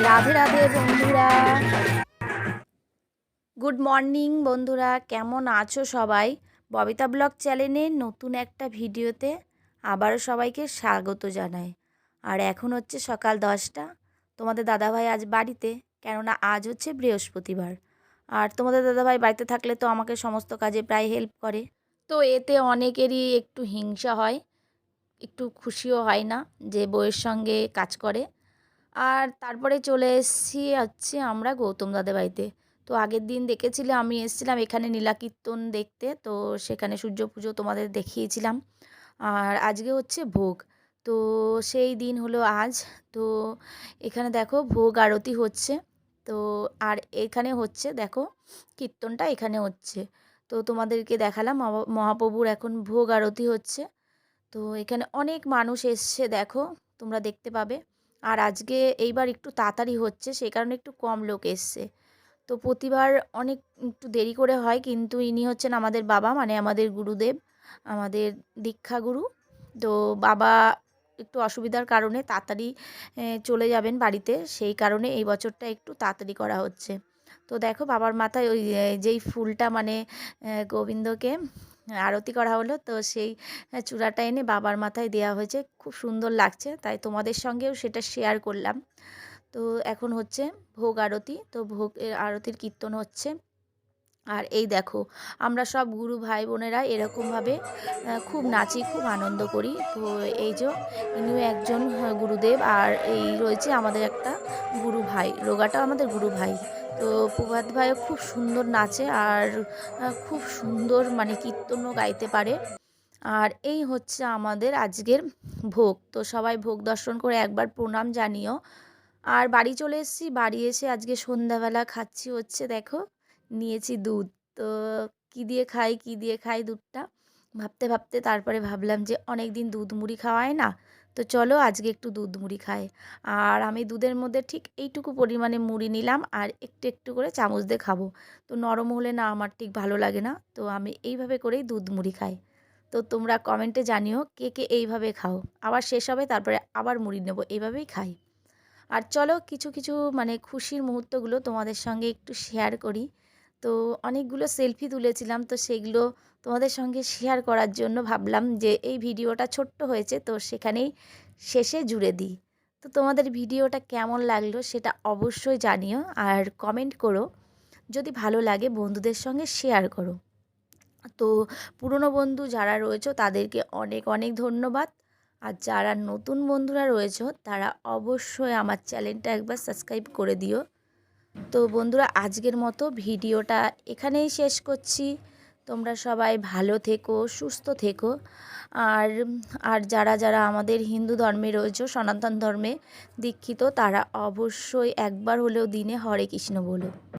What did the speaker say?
রাধে রাধে বন্ধুরা, good morning বন্ধুরা, কেমন আছো সবাই? ববিতা ব্লগ চ্যানেলে নতুন একটা ভিডিওতে আবারও সবাইকে স্বাগত জানাই। আর এখন হচ্ছে সকাল 10টা। তোমাদের দাদাভাই আজ বাড়িতে, কেননা আজ হচ্ছে বৃহস্পতিবার। আর তোমাদের দাদাভাই বাড়িতে থাকলে তো আমাকে সমস্ত কাজে প্রায় হেল্প করে। তো এতে অনেকেরই একটু হিংসা হয়, একটু খুশিও হয় না যে বউয়ের সঙ্গে কাজ করে। আর তারপরে চলে এসেছি হচ্ছে আমরা গৌতম দাদের বাড়িতে। তো আগের দিন দেখেছিলে আমি এসেছিলাম এখানে নীলাকীর্তন দেখতে, তো সেখানে সূর্য পুজো তোমাদের দেখিয়েছিলাম। আর আজকে হচ্ছে ভোগ, তো সেই দিন হলো আজ। তো এখানে দেখো ভোগ আরতি হচ্ছে। তো আর এখানে হচ্ছে দেখো কীর্তনটা এখানে হচ্ছে। তো তোমাদেরকে দেখালাম মহাপ্রভুর এখন ভোগ আরতি হচ্ছে। তো এখানে অনেক মানুষ এসছে দেখো, তোমরা দেখতে পাবে। আর আজকে এইবার একটু তাড়াতাড়ি হচ্ছে, সেই কারণে একটু কম লোক এসছে। তো প্রতিবার অনেক একটু দেরি করে হয়, কিন্তু ইনি হচ্ছেন আমাদের বাবা, মানে আমাদের গুরুদেব, আমাদের দীক্ষাগুরু। তো বাবা একটু অসুবিধার কারণে তাড়াতাড়ি চলে যাবেন বাড়িতে, সেই কারণে এই বছরটা একটু তাড়াতাড়ি করা হচ্ছে। তো দেখো বাবার মাথায় ওই যেই ফুলটা মানে গোবিন্দকে আরতি করা হলো, তো সেই চূড়াটা এনে বাবার মাথায় দেওয়া হয়েছে, খুব সুন্দর লাগছে, তাই তোমাদের সঙ্গেও সেটা শেয়ার করলাম। তো এখন হচ্ছে ভোগ আরতি, তো ভোগ আরতির কীর্তন হচ্ছে। আর এই দেখো আমরা সব গুরু ভাই বোনেরা এরকমভাবে খুব নাচি, খুব আনন্দ করি। তো এই যে ইনিও একজন গুরুদেব, আর এই রয়েছে আমাদের একটা গুরু ভাই, রোগাটা আমাদের গুরু ভাই। তো প্রভাত ভাইও খুব সুন্দর নাচে, আর খুব সুন্দর মানে কীর্তনও গাইতে পারে। আর এই হচ্ছে আমাদের আজকের ভোগ। তো সবাই ভোগ দর্শন করে একবার প্রণাম জানিও। আর বাড়ি চলে এসেছি, বাড়ি এসে আজকে সন্ধ্যাবেলা খাচ্ছি হচ্ছে দেখো, নিয়েছি দুধ। তো কী দিয়ে খাই, কী দিয়ে খাই দুধটা ভাবতে ভাবতে তারপরে ভাবলাম যে অনেক দিন দুধ মুড়ি খাওয়ায় না, তো চলো আজকে একটু দুধ মুড়ি খাই। আর আমি দুধের মধ্যে ঠিক এইটুকু পরিমাণে মুড়ি নিলাম, আর একটু একটু করে চামচ দিয়ে খাবো। তো নরম হলে না আমার ঠিক ভালো লাগে না, তো আমি এইভাবে করেই দুধ মুড়ি খাই। তো তোমরা কমেন্টে জানিও কে কে এইভাবে খাও। আবার শেষ হবে তারপরে আবার মুড়ি নেবো, এইভাবেই খাই। আর চলো কিছু কিছু মানে খুশির মুহূর্তগুলো তোমাদের সঙ্গে একটু শেয়ার করি। তো অনেকগুলো সেলফি তুলেছিলাম, তো সেগুলো তোমাদের সঙ্গে শেয়ার করার জন্য ভাবলাম যে এই ভিডিওটা ছোট্ট হয়েছে, তো সেখানেই শেষে জুড়ে দিই। তো তোমাদের ভিডিওটা কেমন লাগলো সেটা অবশ্যই জানিও, আর কমেন্ট করো। যদি ভালো লাগে বন্ধুদের সঙ্গে শেয়ার করো। তো পুরনো বন্ধু যারা রয়েছে তাদেরকে অনেক অনেক ধন্যবাদ। আর যারা নতুন বন্ধুরা রয়েছে তারা অবশ্যই আমার চ্যানেলটা একবার সাবস্ক্রাইব করে দিও। তো বন্ধুরা আজকের মতো ভিডিওটা এখানেই শেষ করছি। তোমরা সবাই ভালো থেকো, সুস্থ থেকো। আর আর যারা যারা আমাদের হিন্দু ধর্মে রয়েছে, সনাতন ধর্মে দীক্ষিত, তারা অবশ্যই একবার হলেও দিনে হরে কৃষ্ণ বলো।